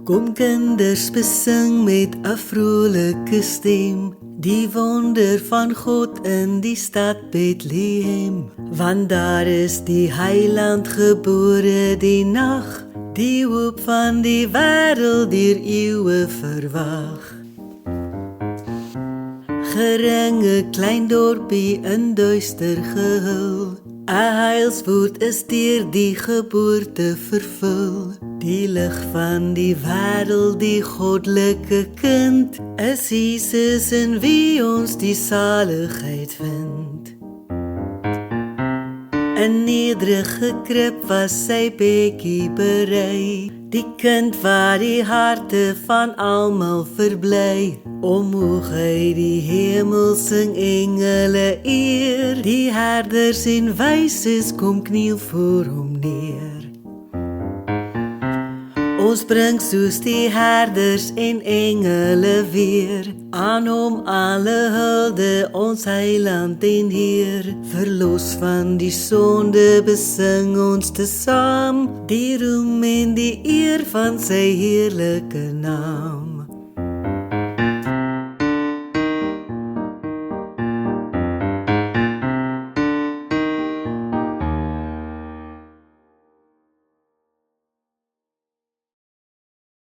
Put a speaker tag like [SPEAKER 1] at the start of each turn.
[SPEAKER 1] Kom kinders besing met 'n vrolike stem, die wonder van God in die stad Bethlehem. Want daar is die Heiland gebore die nag, die hoop van die wêreld deur eeue verwag. Geringe klein dorpie in duister gehul, 'n heilswoord is deur die geboorte vervul. Die lig van die wêreld, die goddelike kind, is Jesus in wie ons die saligheid vind. 'n nederige krib was sy bedjie berei, die kind waar die harte van almal verbly. Omhoog hy die hemel sing engele eer, die herders en wyses kom kniel voor hom neer. Ons bring soos die herders en engele weer, aan hom alle hulde, ons Heiland en Heer. Verlos van die sonde besing ons tesaam, die roem en die eer van sy heerlike naam.